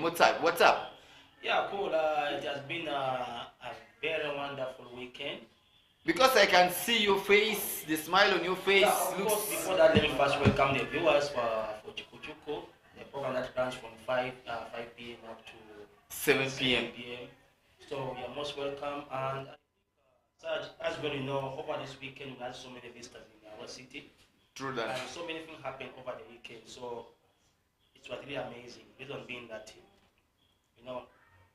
weekend. What's up? What's up? Yeah, cool. It has been a very wonderful weekend. Because I can see your face, the smile on your face Yeah, of looks. course, before that, let me first welcome the viewers for CHUKU CHUKU, the program that runs from 5 p.m. up to 7 p.m. p.m. So you're most welcome. And Sarge, as well, you know, over this weekend we had so many visitors in our city. True that. And so many things happened over the weekend. So it was really amazing. Reason being that, you know,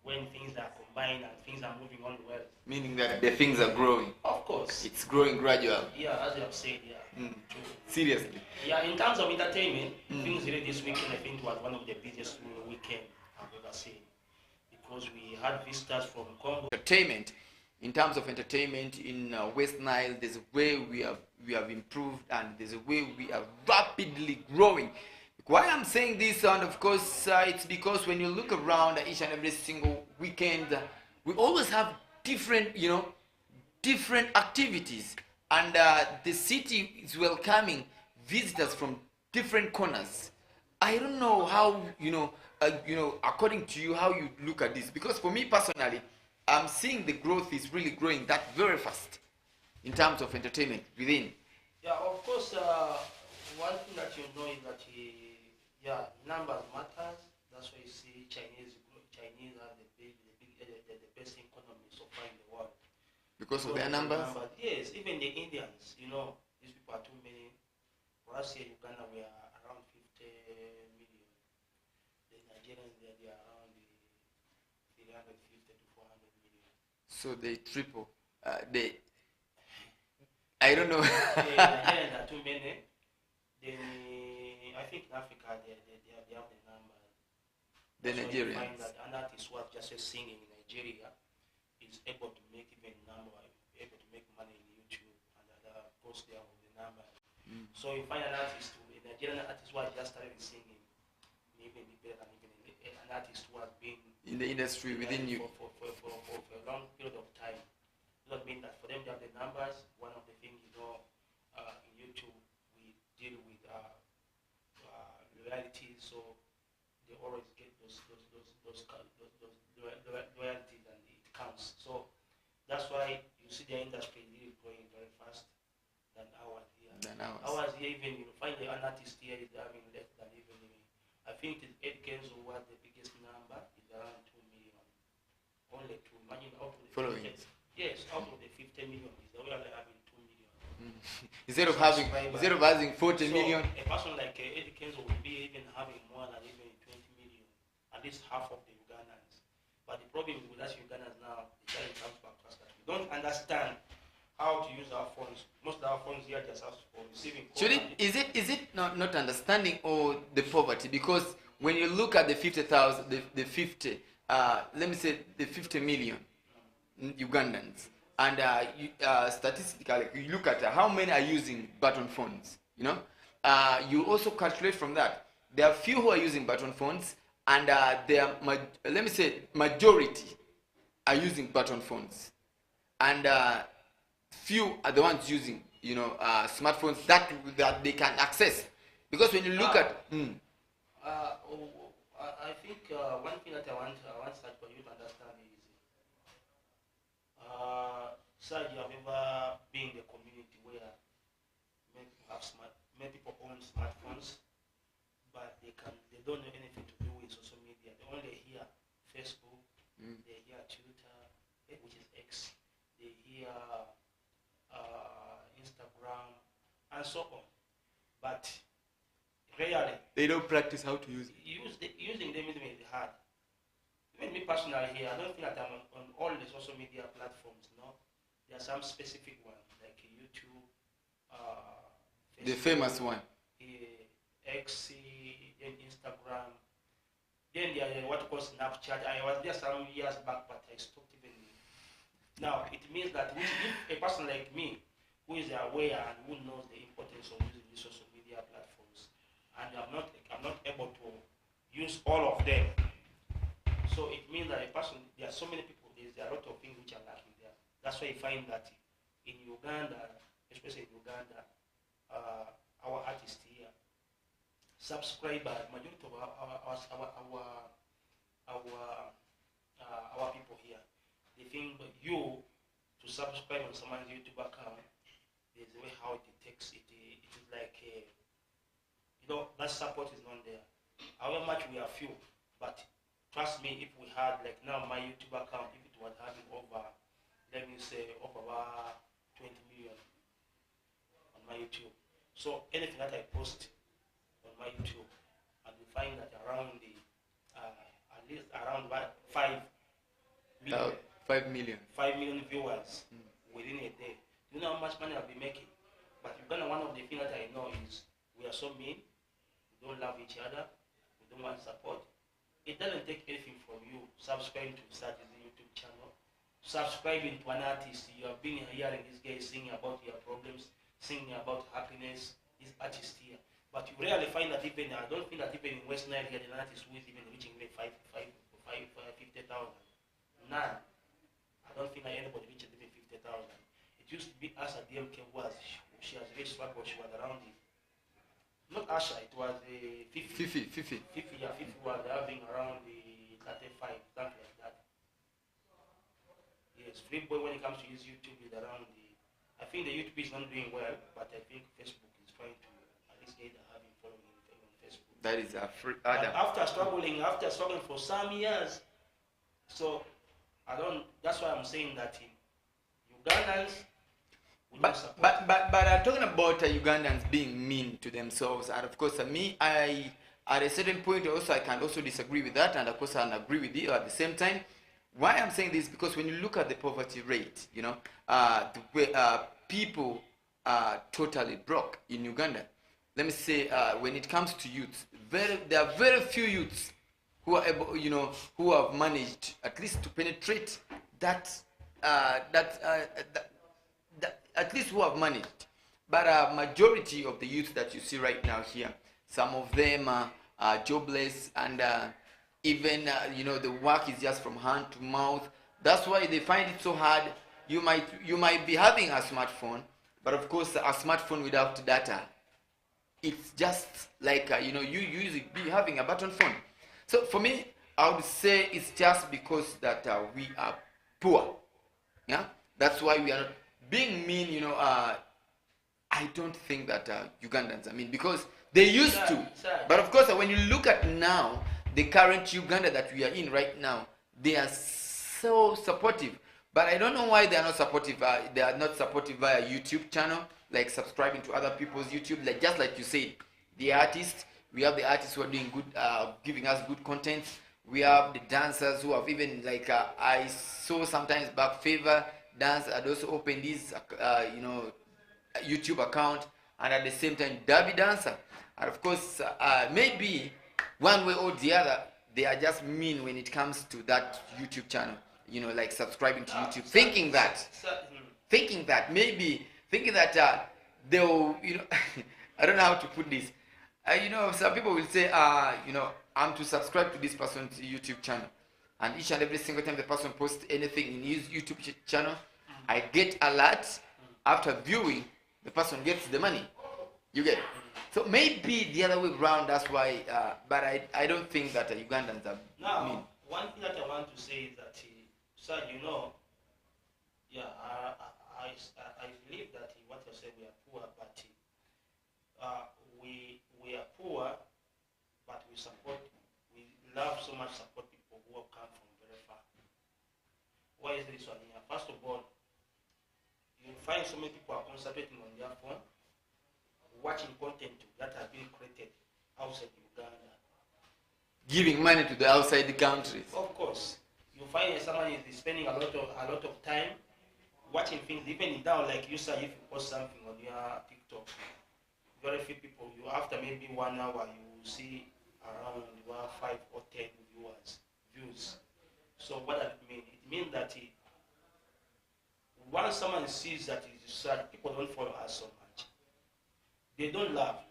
when things are combined and things are moving on well. Meaning that the things are growing. Of course. It's growing gradually. Yeah, as you have said, yeah. True. Seriously. Yeah, in terms of entertainment, things really this weekend I think was one of the busiest weekend I've ever seen. Because we had visitors from Congo. Entertainment. In terms of entertainment in West Nile, there's a way we have improved, and there's a way we are rapidly growing. Why I'm saying this, and of course, it's because when you look around each and every single weekend, we always have different, different activities, and the city is welcoming visitors from different corners. I don't know how, according to you, how you look at this, because for me personally, I'm seeing the growth is really growing that very fast in terms of entertainment within. Yeah, of course, one thing that you know is that numbers matters. That's why you see Chinese have the best economy so far in the world. Because of their numbers? Yes, even the Indians, these people are too many. For us here in Uganda, we are around 50 million. The Nigerians, they are around the 350 to 400 million. So they triple. I don't know. The Nigerians are too many. Then I think in Africa they have the number. The Nigerians. You find that an artist who has just singing in Nigeria is able to make even number, able to make money in YouTube and other posts there with the number. So you find an artist, a Nigerian artist who has just started singing, maybe better than even an artist who has been in the industry within you for a long period of time. Does not mean that for them to have the numbers. One of the things in YouTube we deal with loyalty, so they always get those loyalties, and it counts. So that's why you see the industry really growing very fast than ours here. Ours here, even you find an artist here is having less than even I think it is 8 games who has the biggest number is around 2 million. Only 2. Imagine out of the following. Yes, out of the 50 million is the way they're having 2 million. Instead of having 40 million. A person like Eddie Kenzo will be even having more than even 20 million, at least half of the Ugandans. But the problem with us Ugandans now, the challenge comes back to us that we don't understand how to use our phones. Most of our phones here just ask for receiving calls. Is it not understanding or the poverty? Because when you look at the 50,000, the 50, let me say the 50 million Ugandans, and statistically you look at how many are using button phones. You also calculate from that. There are few who are using button phones, and let me say majority are using button phones, and few are the ones using smartphones that they can access. Because when you look at I think one thing that I want for you to understand is Sarge, you have ever been in a community where many people own smartphones, but they don't know anything to do with social media. They only hear Facebook, they hear Twitter, which is X, they hear Instagram, and so on. But rarely they don't practice how to use it. Using them is really hard. Even me personally here, I don't think that I'm on all the social media platforms. There are some specific ones like YouTube, Facebook, the famous one, X, then Instagram. Then there are what called Snapchat. I was there some years back, but I stopped even. Now it means that if a person like me, who is aware and who knows the importance of using these social media platforms, and I'm not able to use all of them. So it means that there are so many people, there are a lot of things which are lacking there. That's why you find that in Uganda, especially in Uganda, our artists here, subscribers, majority of they think you to subscribe on someone's YouTube account, there's a way how it takes it. It is like that support is not there. However much we are few, but trust me, if we had like now my YouTube account, if it was having over, let me say over 20 million on my YouTube. So anything that I post on my YouTube, and we find that around the at least around 5 million. 5 million. 5 million viewers within a day. You know how much money I'll be making? But Uganda, one of the things that I know is we are so mean, we don't love each other, we don't want support. It doesn't take anything from you subscribing to such a YouTube channel, subscribing to an artist. You have been hearing this guy singing about your problems, singing about happiness, this artist here. But you rarely find that even, I don't think that even in West Nile here, an artist who is even reaching even 50,000. None. I don't think that anybody reaches even 50,000. It used to be Asha DMK she has reached what she was around the, not Asha, it was the 50. 50 was having around the 35, something like that. Yes, Free Boy, when it comes to his YouTube, is around the, I think the YouTube is not doing well, but I think Facebook is trying to at least get having following on Facebook. That is a free Adam. After struggling for some years, so that's why I'm saying that Ugandans, but talking about Ugandans being mean to themselves, and of course me, I at a certain point also I can also disagree with that, and of course I agree with you at the same time. Why I'm saying this, because when you look at the poverty rate, the way people are totally broke in Uganda. Let me say, when it comes to youth, there are very few youths who are able, who have managed at least to penetrate that, at least who have managed. But a majority of the youth that you see right now here, some of them are jobless, and even the work is just from hand to mouth. That's why they find it so hard. You might be having a smartphone, but of course a smartphone without data, it's just like you usually be having a button phone. So for me, I would say it's just because that we are poor. Yeah, that's why we are not being mean. I don't think that Ugandans, because they used to. But of course, when you look at now, the current Uganda that we are in right now, they are so supportive. But I don't know why they are not supportive. They are not supportive via YouTube channel, like subscribing to other people's YouTube. Just like you said, the artists. We have the artists who are doing good, giving us good content. We have the dancers who have even, like I saw sometimes back Favor Dance had also opened his YouTube account, and at the same time Derby Dancer. And of course, maybe one way or the other, they are just mean when it comes to that YouTube channel. Like subscribing to YouTube, thinking that they'll, I don't know how to put this. Some people will say, I'm to subscribe to this person's YouTube channel, and each and every single time the person posts anything in his YouTube channel, I get alert. After viewing, the person gets the money. You get? So maybe the other way around. That's why. But I don't think that Ugandans are mean. One thing that I want to say is that, sir, I believe that what you say, we are poor, but we are poor, but we love so much support people who have come from very far. Why is this one here? First of all, you find so many people are concentrating on their phone, watching content that has been created outside Uganda. Giving money to the outside countries. Of course. You find someone is spending a lot of time watching things, even down like you say, if you post something on your TikTok, very few people, after maybe 1 hour, you will see around 5 or 10 views. So what does it mean? It means that once someone sees that it is sad, people don't follow us so much. They don't love.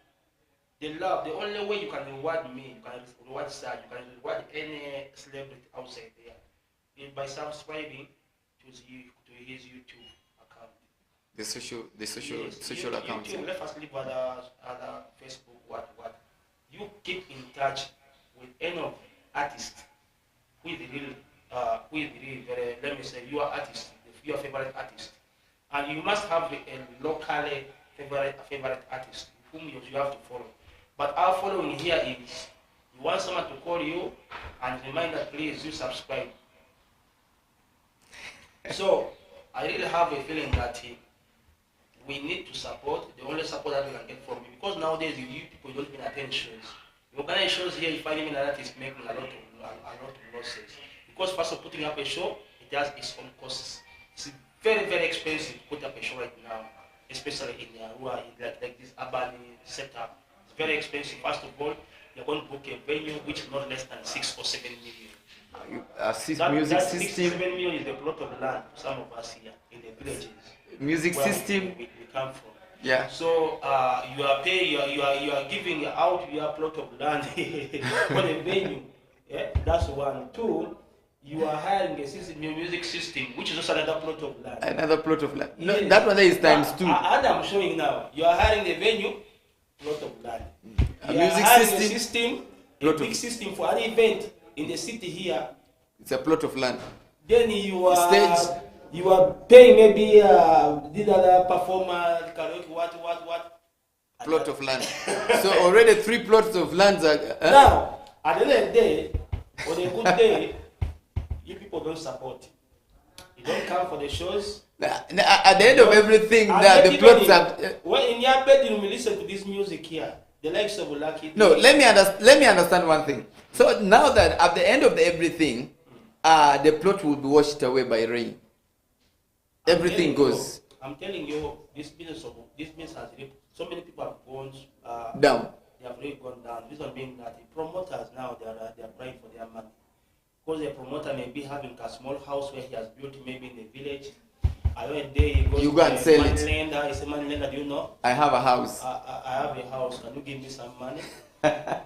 They love. The only way you can reward me, you can reward sad, you can reward any celebrity outside there, is by subscribing to his YouTube account. The social yes, account. YouTube, let us leave other Facebook, what. You keep in touch with any of the artists who is really who is really very, let me say, your artist, your favorite artist, and you must have a local favorite artist whom you have to follow. But our following here is you want someone to call you and remind that please you subscribe. So I really have a feeling that we need to support the only support that we can get from you, because nowadays you people don't even attend shows. You organize shows here, you find even an artist making a lot of losses. Because first of putting up a show, it has its own costs. It's very, very expensive to put up a show right now, especially in rural, like this urban sector. It's very expensive. First of all, you're going to book a venue which is not less than 6 or 7 million. Music that system. 6 to 7 million is the plot of land for some of us here in the villages. Music where system. we come from. Yeah. So you are paying, you are giving out your plot of land for the venue. Yeah, that's one. Two, you are hiring a music system, which is also another plot of land. Another plot of land. No, Yes. that one there is times 2. And I'm showing now. You are hiring a venue, plot of land. A You music are hiring system, a system, a plot big of- system for an event in the city here. It's a plot of land. Then you are Stage. you are paying maybe the other performer, karaoke, what. Plot of land. So already 3 plots of lands are. Now, at the end of the day, on a good day, you people don't support. You don't come for the shows. At the end of everything, And that yet the even plots in- are. when in your bedroom you listen to this music here, the likes of Lucky. No, let me understand one thing. So now that at the end of everything, the plot will be washed away by rain. Everything goes I'm telling you, this business has really, so many people have gone down. They have really gone down. This one being that the promoters now they are crying for their money, because the promoter may be having a small house where he has built maybe in the village. Another day he goes You go and sell it. lender. He says, "Man lender, do you know? I have a house. I have a house. Can you give me some money?"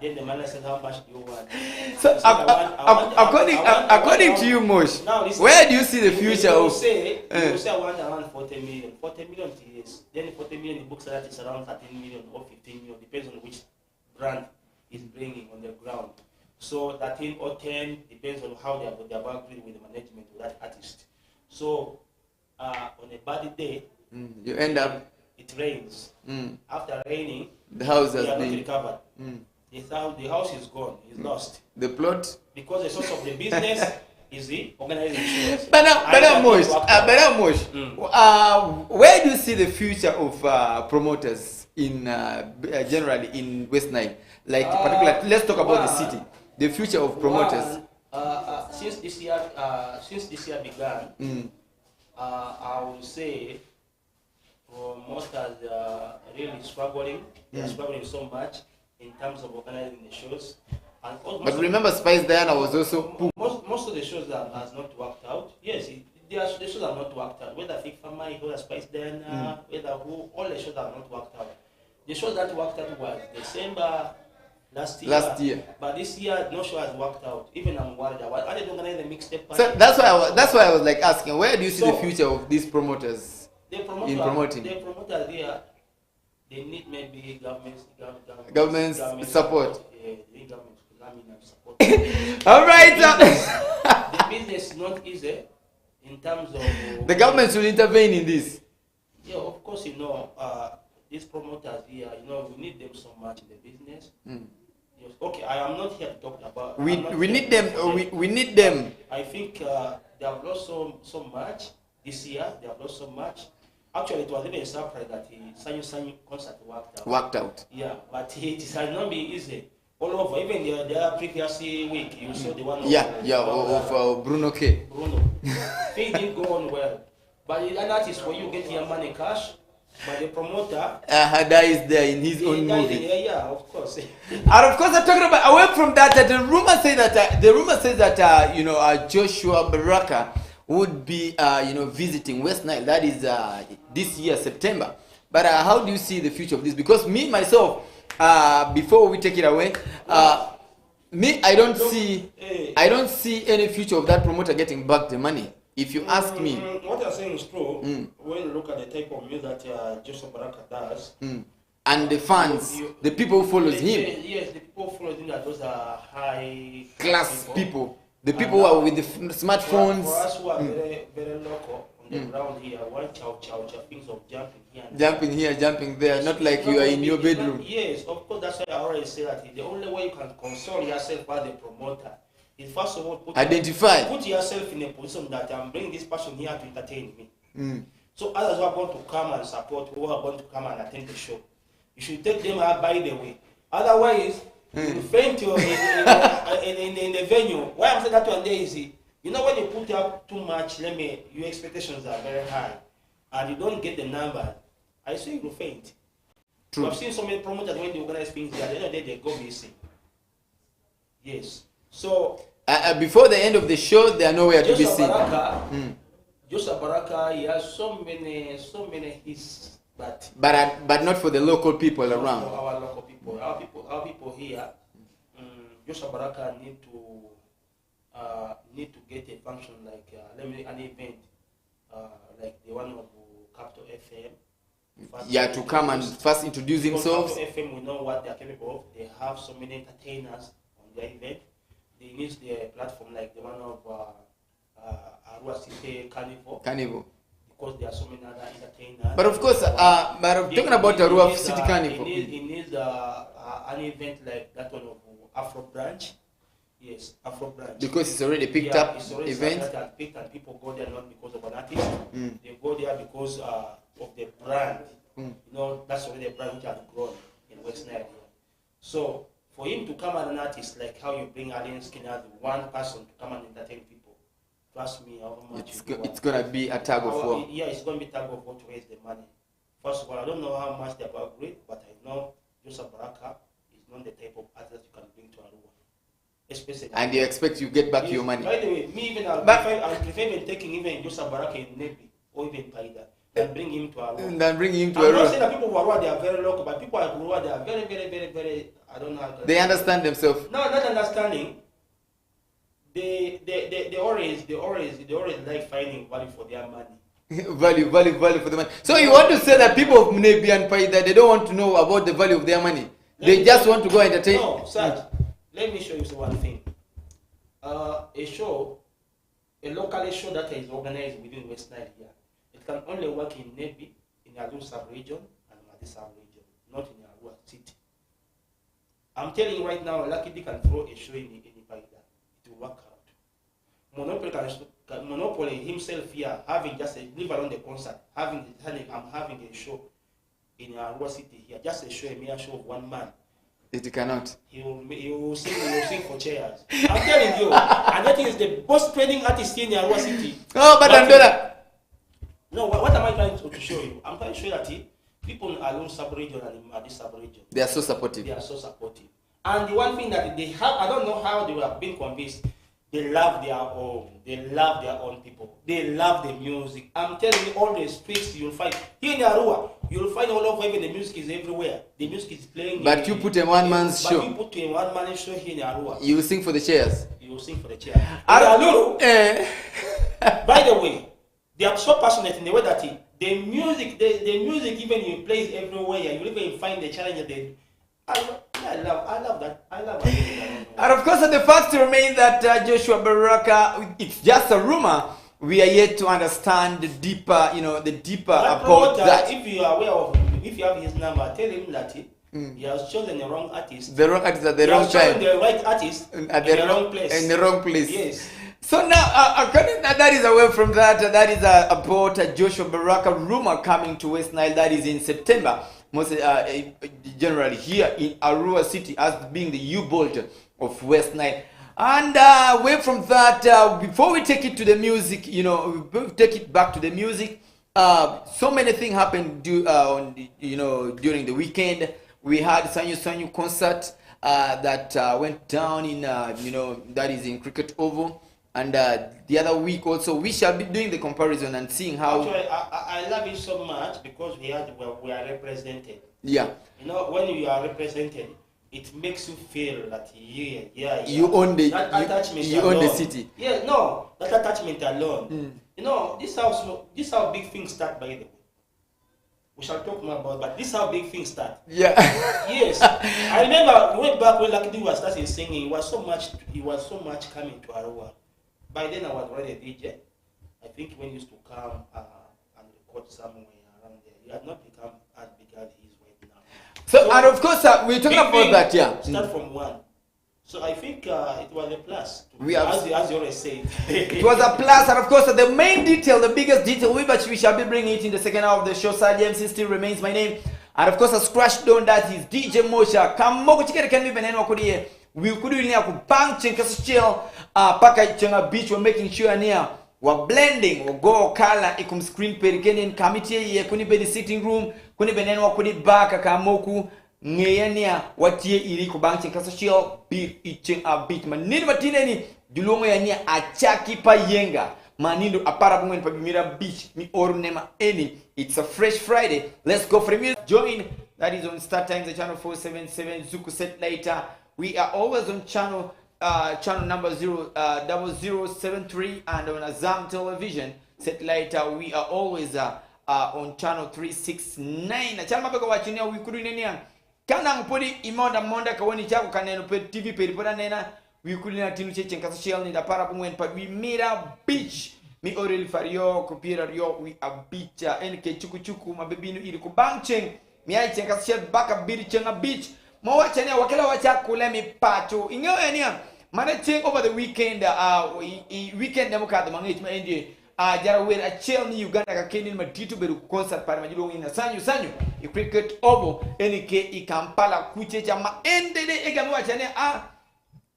Then the man said, "How much do you want?" So He said, according to you, Mosh, Now, listen, where do you see the future you of? say I want around 40 million. 40 million yes. Then 40 million the books that is around 13 million or 15 million, depends on which brand is bringing on the ground. So 13 or 10 depends on how they have agreed with the management of that artist. So on a bad day, You end up. it rains. After raining, The house they has are not been. recovered. The house is gone, is lost. The plot. Because the source of the business is the organizing shows. But now, Mosh, Mm. where do you see the future of promoters in generally in West Nile? Like particularly, let's talk about the city. The future of promoters. Since this year began, I would say promoters are really struggling. They are struggling so much in terms of organizing the shows. And But remember, Spice Diana was also. most of the shows that has not worked out. Yes, the shows have not worked out. Whether Fig Family, whether Spice Diana, whether who, all the shows have not worked out. The shows that worked out was December last year. But this year, no show has worked out. Even I'm worried. I didn't organize the mixtape party. So that's why I was like asking, where do you see the future of these promoters in promoting? The promoters here, they need maybe Government's support. Yeah, they need government support. All right. The business is not easy in terms of The government should intervene in this. Yeah, of course, these promoters here, we need them so much in the business. Yes, okay, I am not here to talk about. We need them. We need them. I think they have lost so much this year. They have lost so much. Actually, it was even a surprise that the Sanyu concert worked out. Yeah, but it has not been easy. All over, even the previous week, you saw the one of Bruno K. Bruno. Things didn't go on well. But an artist, when you get your money cash, but the promoter that is there in his own movie. Yeah, of course. And of course, I'm talking about away from that. The rumor says that Joshua Baraka would be visiting West Nile. That is this year September. But how do you see the future of this? Because me myself, before we take it away, I don't see any future of that promoter getting back the money. If you ask me, what you're saying is true. When you look at the type of music that Joseph Baraka does, and the fans, the people who follows him, yes, the people who follow him, that those are high class people. The people who are with the smartphones. For us who are very, very local on the ground here, one chow, things of jumping here. Jumping here, jumping there, not like you are in your bedroom. Yes, of course, that's why I always say that the only way you can console yourself as the promoter is first of all put yourself in a position that I'm bringing this person here to entertain me. So others who are going to come and support, who are going to come and attend the show, you should take them out by the way. Otherwise, you faint in the venue. Why I'm saying that one day is, you know, when you put up too much, your expectations are very high, and you don't get the number, I say you faint. True. I've seen so many promoters when they organize things, at the end of the day, they go missing. Yes. So before the end of the show, they are nowhere to be seen. Joseph Baraka, he has so many hits, but not for the local people around. For our local people, our people here, Joseph Baraka need to get a function like an event like the one of Capital FM. To come and first introduce themselves. Capital FM, we know what they are capable of. They have so many entertainers on their event. They use their platform like the one of Arua City Carnival. Because there are so many other entertainers. But of course, talking about Arua City Carnival. It needs an event like that one of Afro Branch. Yes, Afro Branch. Because it's already picked up it's already event. And picked, and people go there not because of an artist. They go there because of the brand. You know, that's already a brand which has grown in West Nigeria. So for him to come as an artist, like how you bring Alien Skinner, one person to come and entertain people, trust me, how much it's gonna be a tug of war. Yeah, it's gonna be tug of war to raise the money. First of all, I don't know how much they're agreed, but I know Joseph Baraka is not the type of artist you can bring to Arua. Especially. And you expect you get back your money. By the way, me even I'll prefer even taking even Joseph Baraka in Nebi or even Paida than bring him to Arua. I'm not saying that people who are Arua, they are very local, but people at Arua, they are very, very, very, very, I don't know how to. They understand themselves. No, not understanding. They always like finding value for their money. value for the money. So you want to say that people of Nebi and Paida, they don't want to know about the value of their money. They just want to go entertain. No, Saj, let me show you one thing. A local show that is organized within West Nigeria, it can only work in Nebi, in Adu sub-region, and Madi sub-region, not in Arua city. I'm telling you right now, Lucky D can throw a show in Paida. It will work out. Monopoly himself here, having just leave alone the concert, I'm having a show in Arua city here, just a mere show of one man. It cannot. He will sing for chairs. I'm telling you, and that is the most trending artist here in Arua city. Oh, but Andola. No, what am I trying to show you? I'm trying to show you that people in Alun sub-region and in Madi sub-region, they are so supportive. And the one thing that they have, I don't know how they were being convinced, they love their own. They love their own people. They love the music. I'm telling you, all the streets you'll find here in Arua, you'll find all over. Even the music is everywhere. The music is playing. But you put a one-man's show. But you put a one-man show here in Arua. You will sing for the chairs. You will sing for the chairs. Aluru. By the way, they are so passionate in the way that the music even you play everywhere. You even find the challenge. I love that. And of course, the fact remains that Joshua Baraka, it's just a rumor. We are yet to understand the deeper, about that. If you are aware of, if you have his number, tell him that he has chosen the wrong artist. The wrong artist at the wrong time. He has chosen the right artist at the wrong place. In the wrong place. Yes. So now, according that is away from that. That is about Joshua Baraka rumor coming to West Nile. That is in September. Most generally here in Arua city as being the U-bolt of West Nile. And away from that, before we take it to the music, we take it back to the music. So many things happened during the weekend. We had Sanyu concert that went down in that is in Cricket Oval. And the other week also, we shall be doing the comparison and seeing how. Actually, I love it so much because we are represented. Yeah. When you are represented, it makes you feel that you own the attachment. You own the city. Yeah, no, that attachment alone. This how big things start. By the way, we shall talk more about, but this is how big things start. Yeah. Yes, I remember way back when Lucky D was starting singing. It was so much coming to Arua. by then I was already a DJ. I think when he used to come and record somewhere around there, he had not become as big as he is right now. So and of course, we're talking about that, yeah. Start from one. So I think it was a plus. We have, as you always say. It was a plus, and of course, the main detail, the biggest detail, we shall be bringing it in the second half of the show. Sir MC still remains my name, and of course, a scratch down that is DJ Mosha. Come on, can be beneno kodi. We could really have bank chenka chill. Paka chenga beach. We're making sure near we're blending. We go color ikum screen perikeni committee ye kuni be the sitting room kuni beneno kodi baka kamoku. Ngeyania watie iri ko bank chenka chill be itching a beach. Manini matineni dulongo ya nia achaki pa yenga. Manindo apara bungen pa bimira beach mi ornema any. It's a fresh Friday. Let's go for the music. Join. That is on Star Times, the channel 477 Chuku Satellite. We are always on channel number 0073 and on Azam Television Satellite. We are always on channel 369. Channel mabega wachinia wikuru nenia. Kana mpodi imonda monda kawani chako kaneno pe TV pe ripoda nena wikuru na tinu cheche nkasa shell ni da para bungen pa we mira beach. Mi orel fario kopira rio we a beach NK chuku chuku mabebinu ili kubancheng. Mi ai chenka shell baka biri chenga beach. Mo chene wakela wacha kule mi pacho inyo enia mana cheng over the weekend weekend demo ka the mangich ma endi jara wer a chel ni Uganda ka kenin matitu beru concert para majilo ina sanyu I cricket obo enike I Kampala kuchecha ma endede egami wachane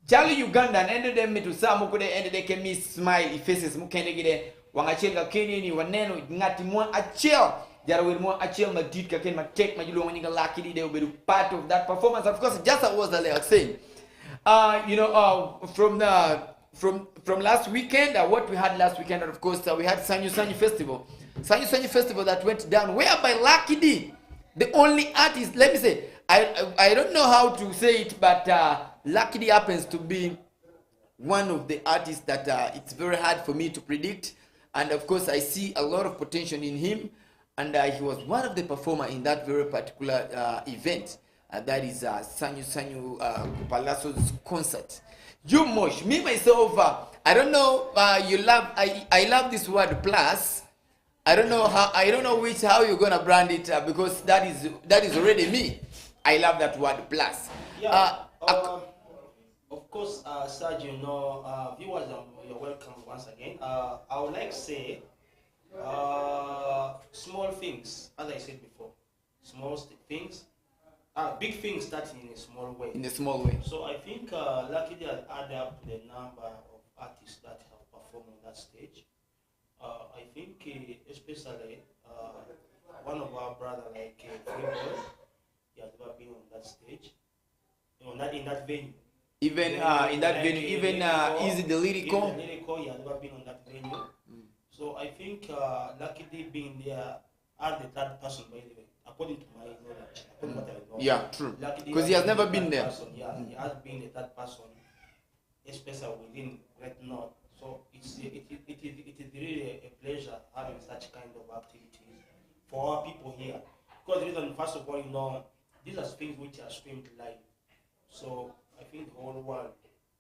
jali Uganda endede mitu samu kude endede ke mi smile faces mukende gide wangachenga kenini waneno ngati mwa a chel jara wer mo achel madit ka ken ma take majilo nginga lucky they will be part of that performance. Of course, just as was the saying from last weekend, what we had last weekend, of course, we had Sanyu Festival that went down, whereby Lucky D, the only artist, let me say, I don't know how to say it, but Lucky D happens to be one of the artists that it's very hard for me to predict, and of course I see a lot of potential in him, and he was one of the performers in that very particular event. That is Sanyu Palazzo's concert. You Mosh, me myself, I don't know. I love this word plus. I don't know how you're gonna brand it because that is already me. I love that word plus. Yeah. Of course, Serge, viewers, you're welcome once again. I would like to say small things, as I said before, small things. Big things starting in a small way. So I think Lucky has added up the number of artists that have performed on that stage. I think especially one of our brother like Freeboy, he has never been on that stage. In that venue. Even in that venue, Easy the Lyrical. He has never been on that venue. So I think Lucky D being there as the third person, by the way. According to my knowledge, according to what I know. Yeah, true. Because he has never been there. He has been the third person, especially within Great North. So it is really a pleasure having such kind of activities for our people here. Because the reason, first of all, these are things which are streamed live. So I think the whole world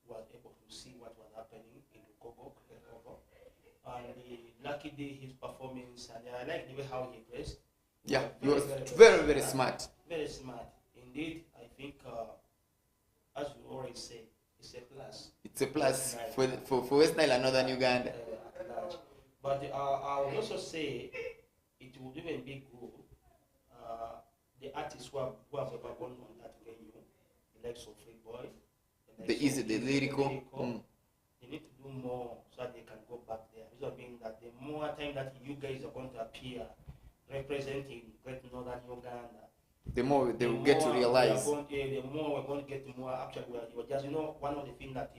was able to see what was happening in Lukogo. And Lucky Day, his performance, and I like the way how he dressed. Yeah, he was very smart. Very smart. Indeed, I think, as we already say, it's a plus. It's a plus for West Nile and Northern Uganda. But I would also say it would even be good, the artists who have ever gone on that venue, the likes of Freeboy, the Lyrical, they need to do more so that they can go back there. Reason being that the more time that you guys are going to appear representing Great Northern Uganda, the more they will get to realize. The more we're going to get more. Actually, we're just one of the things that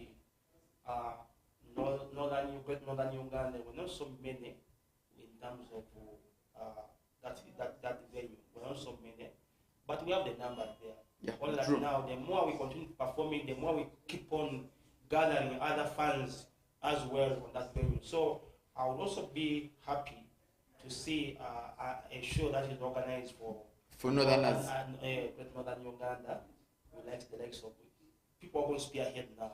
Great Northern Uganda were not so many in terms of that venue. We're not so many, but we have the numbers there. Yeah, only that now, the more we continue performing, the more we keep on gathering other fans as well on that venue. So I would also be happy to see a show that is organized for Northerners and Northern Uganda, who likes the likes of people are going to spearhead now.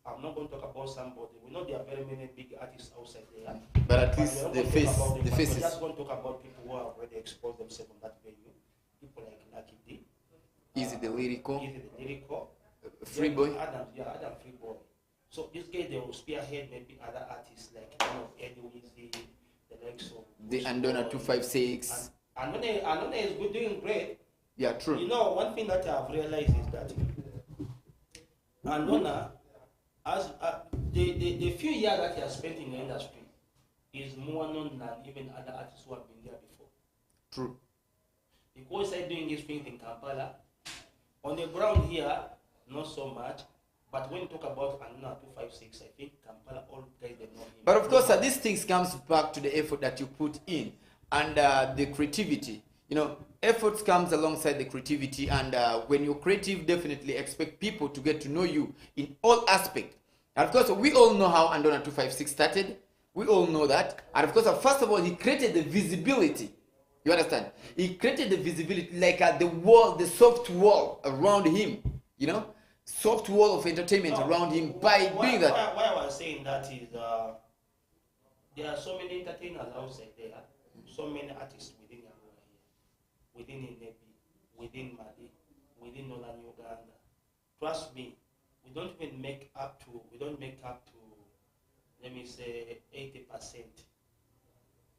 I'm not going to talk about somebody. We know there are very many big artists outside there. But at But least we're not the going to face, talk about them, the but faces. we're just going to talk about people who have already exposed themselves on that venue. People like Lucky D. Easy the lyrical, Easy the lyrical. Free Then Boy. Adam Freeboy. So this guy, they will spearhead maybe other artists like Eddie Weezy, the likes of The Andona 256. And Andona is good, doing great. Yeah, true. You know, one thing that I've realized is that Andona, as the few years that he has spent in the industry, is more known than even other artists who have been there before. True. Because he started doing these things in Kampala, on the ground here, not so much. But when you talk about Andona 256, I think Kampala, all guys, they know him. But of course, these things comes back to the effort that you put in and the creativity. You know, efforts comes alongside the creativity, and when you're creative, definitely expect people to get to know you in all aspects. And of course, we all know how Andona 256 started. We all know that. And of course, first of all, he created the visibility. You understand? He created the visibility, like the wall, the soft wall around him. You know, soft wall of entertainment around him by doing that. Why I was saying that is there are so many entertainers outside there, so many artists within Angola here, within Inebi, within Mali, within Northern Uganda. Trust me, we don't make up to, let me say, 80%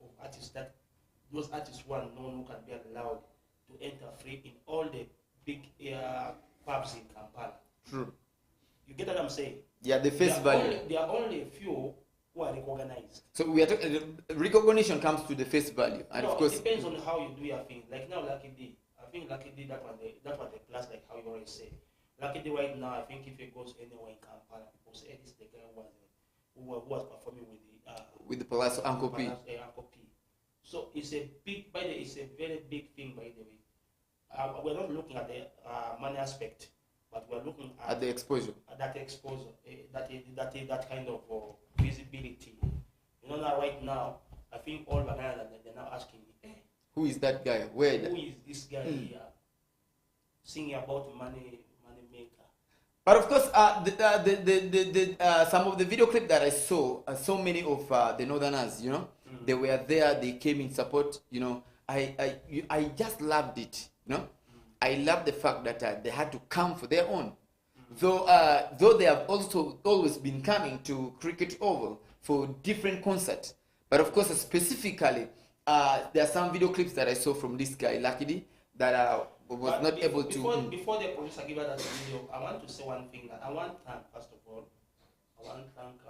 of artists that, those artists who are known, who can be allowed to enter free in all the big pubs in Kampala. True. You get what I'm saying? Yeah, the face value. There are only a few who are recognized. So we are talking, recognition comes to the face value, and No, of course, it depends on how you do your thing. Like now, Lucky D. I think Lucky D, that one the plus, like how you always say. Lucky D right now, I think if he goes anywhere in Kampala, people say, hey, this is the guy who was performing with the Palazzo Uncle P. Uncle P. So it's a big, by the way, it's a very big thing, by the way. We're not looking at the money aspect, but we're looking At the exposure. at that exposure, that kind of visibility. You know, now right now, I think all Baganda, they're now asking me, hey, Who is that guy? Where? who is this guy here singing about money maker? But of course, some of the video clip that I saw, so many of the Northerners, you know, they were there. They came in support. You know, I just loved it. You know, I love the fact that they had to come for their own. Though they have also always been coming to Cricket Oval for different concerts. But of course, specifically, there are some video clips that I saw from this guy, Lucky D, that was But not able to. Before the producer give us that video, I want to say one thing. That I want to thank, first of all, I want to thank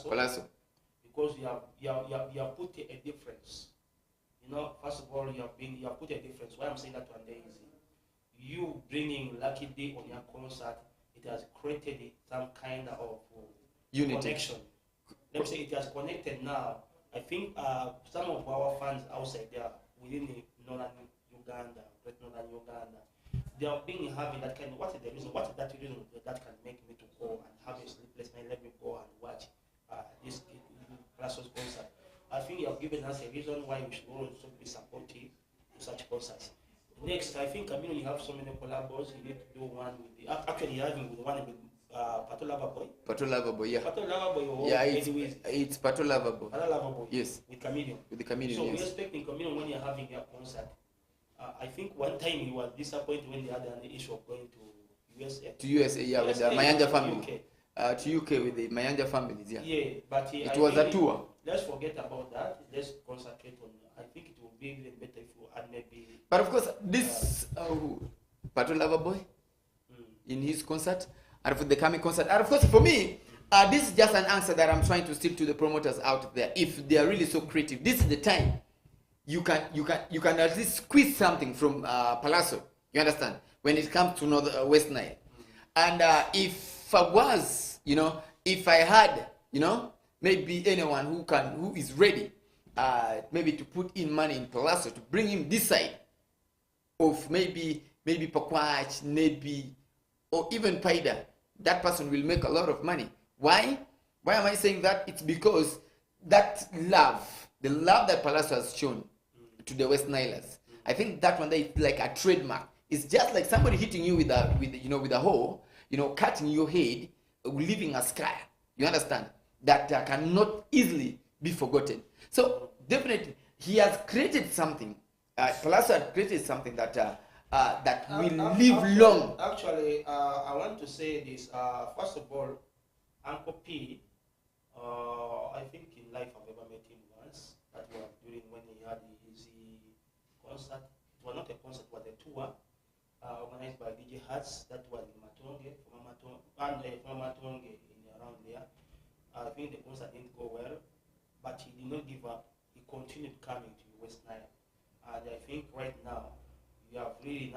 Palazzo. because you have put a difference. You know, first of all, you have put a difference. Why I'm saying that one day is you bringing Lucky D on your concert. It has created some kind of Unity. connection. Let me say it has connected now. I think some of our fans outside there within the Northern Uganda, Great Northern Uganda, they are being having that kind of, what is the reason? What is that reason that can make me to go and have a sleepless night? Let me go and watch this Palazzo's concert. I think you have given us a reason why we should also be supportive to such concerts. Next, I think you have so many collabos. You need to do one with the, actually you're having one with Pato Loverboy. Pato Loverboy, yeah. Pato Loverboy, Yeah, it's Pato Loverboy. Pato Loverboy. Yes. With Chameleon. With the Chameleon, So yes. we're expecting Chameleon when you're having your concert. I think one time he was disappointed when they had an issue of going to USA. To USA, yeah, with the USA, Mayanja to family. To UK with the Mayanja families, yeah. Yeah, but It was a tour. Let's forget about that. Let's concentrate on. I think it will be even better if you add maybe. But of course, this Pato Loverboy in his concert, and for the coming concert, and of course for me, this is just an answer that I'm trying to steal to the promoters out there. If they are really so creative, this is the time. You can at least squeeze something from Palazzo. You understand? When it comes to West Nile, and if I was, you know, if I had, you know, maybe anyone who is ready, maybe to put in money in Palazzo to bring him this side of maybe Pakwach, maybe, or even Paida, that person will make a lot of money. Why? Why am I saying that? It's because that love, the love that Palazzo has shown to the West Nilers, I think that one day is like a trademark. It's just like somebody hitting you with a hoe. cutting your head, leaving a scar. You understand? That cannot easily be forgotten. So definitely, he has created something. Palazzo had created something that will live long. Actually, I want to say this. First of all, Uncle P, I think in life I've ever met him once. That was during when he had his concert. It was not a concert, it was a tour organized by DJ Hats. That was in Matonge, from Matonge around there. I think the concert didn't go well, but he did not give up. He continued coming to West Nile, and I think right now you have really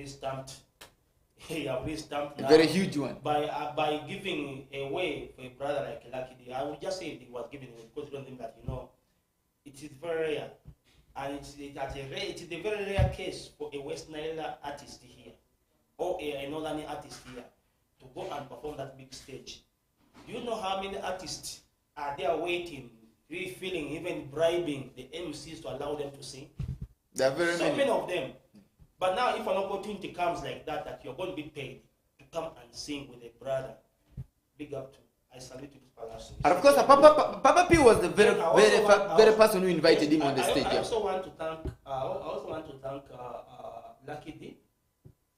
stamped. You have really stamped A very huge one. by giving away for a brother like Lucky D. I would just say it was given away because you don't think that it is very rare, and it is a very rare case for a West Nile artist here or a northern artist here to go and perform that big stage. Do you know how many artists are there waiting, really feeling, even bribing the MCs to allow them to sing? There are very many of them. But now if an opportunity comes like that you're going to be paid to come and sing with a brother, big up to, I salute you, Palazzo. And of course, Papa P was the very person who invited him on the stage. I also want to thank Lucky D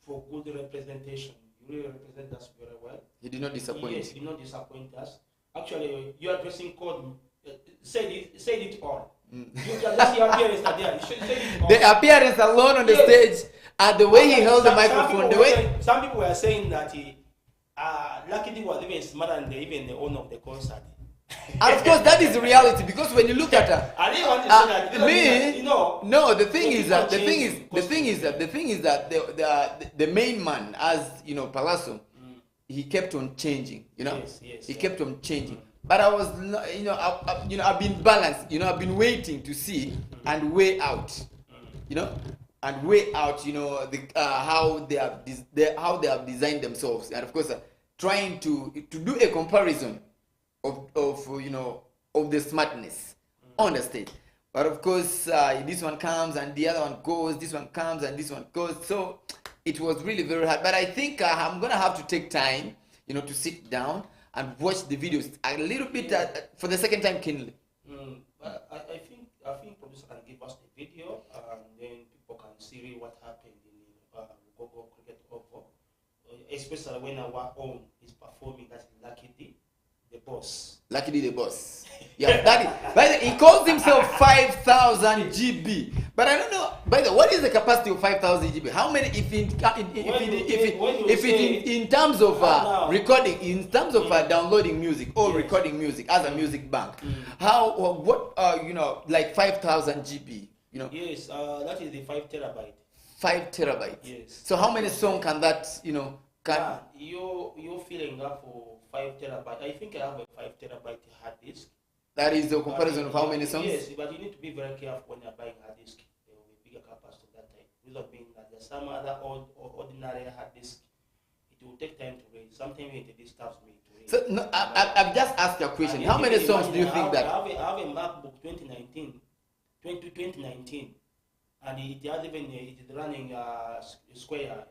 for good representation. You really represent us very well. He did not disappoint. Yes, he did not disappoint us. Actually, your dressing code said it all. Just your appearance there. The appearance alone on the stage, and the way he held the microphone, some people were saying that Lucky D was even smarter than even the owner of the concert. And of course, that is the reality, because when you look at I didn't want to say that. No, the thing is that the main man, as Palazzo, he kept on changing. Yes, he kept on changing. But I was, I've been balanced. I've been waiting to see and weigh out, how they have designed themselves, and of course, trying to do a comparison of the smartness on the stage. But of course, this one comes and the other one goes. This one comes and this one goes. So it was really very hard. But I think I'm gonna have to take time, to sit down and watch the videos a little bit for the second time keenly. But I think producer can give us the video, and then people can see really what happened in Gogo Cricket Oval, especially when our own is performing. That's Lucky D, the boss. Lucky D, the boss. Yeah, that is. He calls himself 5,000 GB. But I don't know. By the way, what is the capacity of 5,000 GB? How many? In terms of recording, in terms of downloading music or recording music as a music bank, like 5,000 GB? Yes, that is the 5 terabyte. 5 terabytes. Yes. So how many songs can that? You're filling up for 5 terabyte. I think I have a 5 terabyte hard disk. That is the comparison of how many songs? Yes, but you need to be very careful when you're buying hard disk. There will be bigger capacity that time. Reason being that there's some other ordinary hard disk. It will take time to read. Sometimes it disturbs me to read. So no, I've just asked you a question. How many songs do you think that? I have a MacBook 2019, and it has even it is running Square,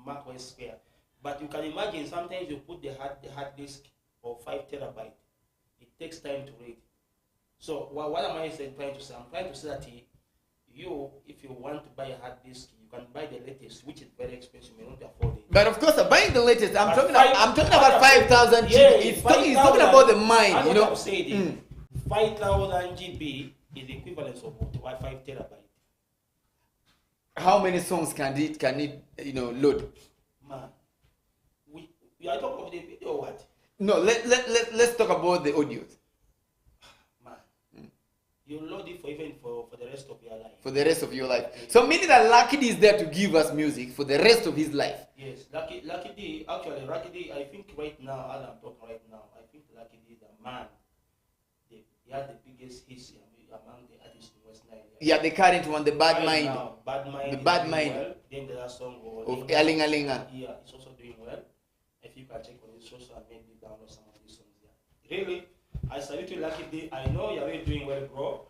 Mac OS Square. But you can imagine sometimes you put the hard disk of 5 terabyte. It takes time to read. So what am I trying to say? I'm trying to say that if you want to buy a hard disk, you can buy the latest, which is very expensive. You may not afford it. But of course, buying the latest. I'm talking about 5,000 GB. He's talking about the mind. I've said 5,000 GB is the equivalent of 5 terabyte. How many songs can it load? Man, we are talking about the video or what? No, let's talk about the audios. Man, you load it for the rest of your life. For the rest of your life. So meaning that Lucky D is there to give us music for the rest of his life. Yes, Lucky D, I think right now, as I'm talking right now, I think Lucky D is the man. He had the biggest hits among the artists in West Nigeria. Yeah, the current one, the Bad right Mind. Now, Bad Mind. The Bad Mind. Well. Then the last song of Alinga Linga. Yeah, it's also doing well. If you can check on his social and maybe download some of these songs there. Really, I salute you, Lucky D. I know you're really doing well, bro.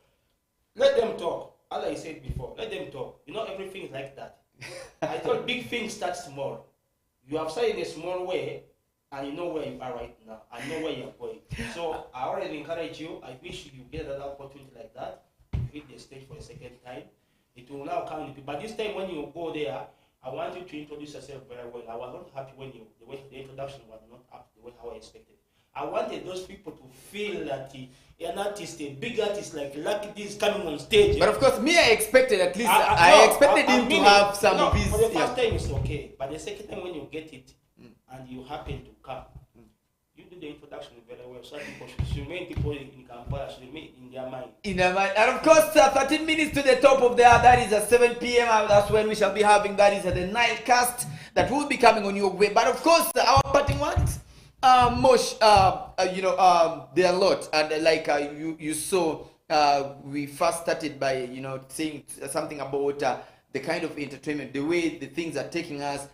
Let them talk. As I said before, let them talk. Everything is like that. I thought big things start small. You have started in a small way, and you know where you are right now, and know where you are going. So I already encourage you. I wish you get another opportunity like that. You hit the stage for a second time. It will now come into. But this time when you go there, I want you to introduce yourself very well. I was not happy when the introduction was not up the way how I expected. I wanted those people to feel that an artist, a big artist like Lucky D is coming on stage. But of course, me, I expected at least. I expected him to have some of his. For the first time, it's okay. But the second time, when you get it and you happen to come, you do the introduction very well. So people should remain people in Kampala, should remain in their mind. In their mind. And of course, 13 minutes to the top of the hour. That is at 7 p.m. That's when we shall be having. That is at the Nilecast that will be coming on your way. But of course, our parting words. Mosh, there are a lot, and like you saw, we first started by saying something about the kind of entertainment, the way the things are taking us.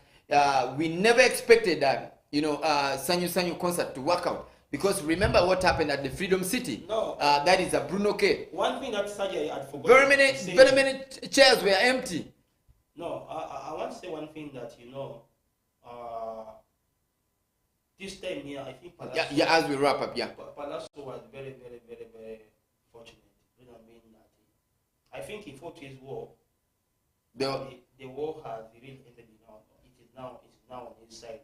We never expected that Sanyu concert to work out, because remember what happened at the Freedom City. No, that is a Bruno K. One thing that Sajay had forgotten. Very many chairs were empty. No, I want to say one thing that this time here, I think Palazzo, as we wrap up, Palazzo was very, very, very, very fortunate. You know, mean that I think he fought his war. The war has really ended. It is now on his side,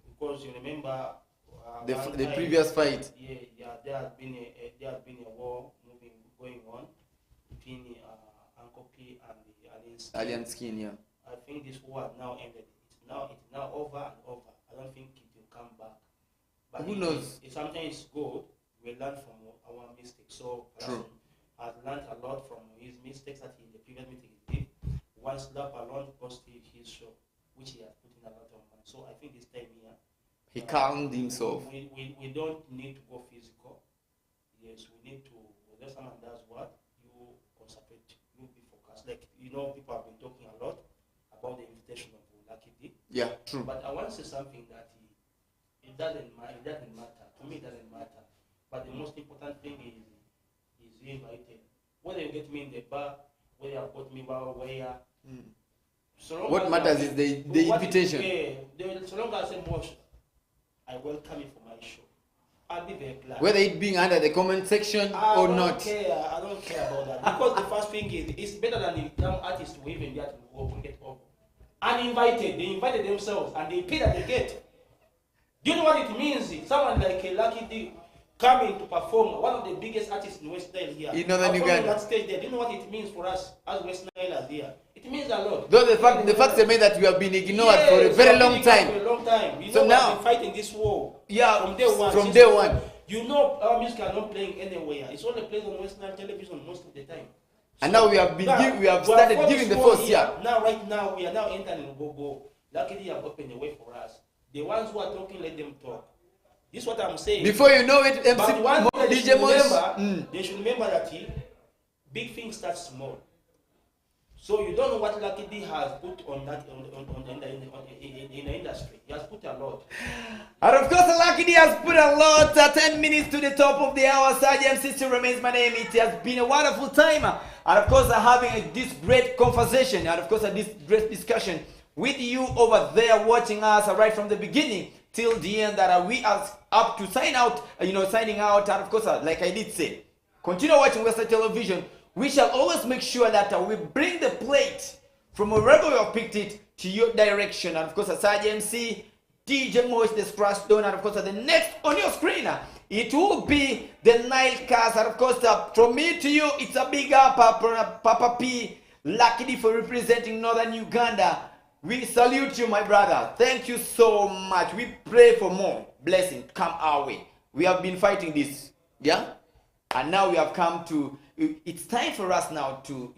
because you remember the previous fight. Yeah, there has been a war going on between Uncle P and the Alien Skin. Yeah. I think this war has now ended. It's now over and over. I don't think it will come back. But who knows? Sometimes good. We learn from our mistakes. So True. has learned a lot from his mistakes that in the previous meeting he did. One slap alone cost his show, which he has put in a lot of money. So I think this time here, he calmed himself. We don't need to go physical. Yes, we need to. Whether someone does what, you concentrate, you be focused. Like people have been talking a lot about the invitation of Lucky D. Yeah, true. But I want to say something that it doesn't matter. To me, it doesn't matter. But the most important thing is you invited. Whether you get me in the bar, whether you got me where. So what matters is the invitation. So long as I say much, I welcome you for my show. I'll be very glad. Whether it being under the comment section or not. I don't care about that. Because the first thing is, it's better than the young artists to even get over. Uninvited, they invited themselves and they paid at the gate. Do you know what it means? Someone like a Lucky D coming to perform, one of the biggest artists in West Nile here. You know that Uganda. That stage there. Do you know what it means for us as West Nilers here? It means a lot. Though the fact remains that we have been ignored for a very long time. For a long time. So now we've been fighting this war. Yeah, from day one. From day one. Our music are not playing anywhere. It's only played on West Nile television most of the time. And now we have started giving the force here. Right now, we are now entering Go. Luckily, have opened the way for us. The ones who are talking, let them talk. This is what I'm saying. Before you know it, DJ Mosh, they should remember that big things start small. So you don't know what Lucky D has put on that in the industry. He has put a lot. And of course, Lucky D has put a lot. 10 minutes to the top of the hour. Sergeant Sister remains my name. It has been a wonderful time. And of course, having this great conversation. And of course, this great discussion with you over there watching us right from the beginning till the end. That we are up to signing out. And of course, like I did say, continue watching Western Television. We shall always make sure that we bring the plate from wherever you have picked it to your direction. And of course, Asaj MC, DJ Mosh, the Scratch Stone, and of course, the next on your screen, it will be the Nilecast. And of course, from me to you, it's a big up, Papa P, Lucky D for representing Northern Uganda. We salute you, my brother. Thank you so much. We pray for more blessing come our way. We have been fighting this, yeah? And now we have come to, it's time for us now to,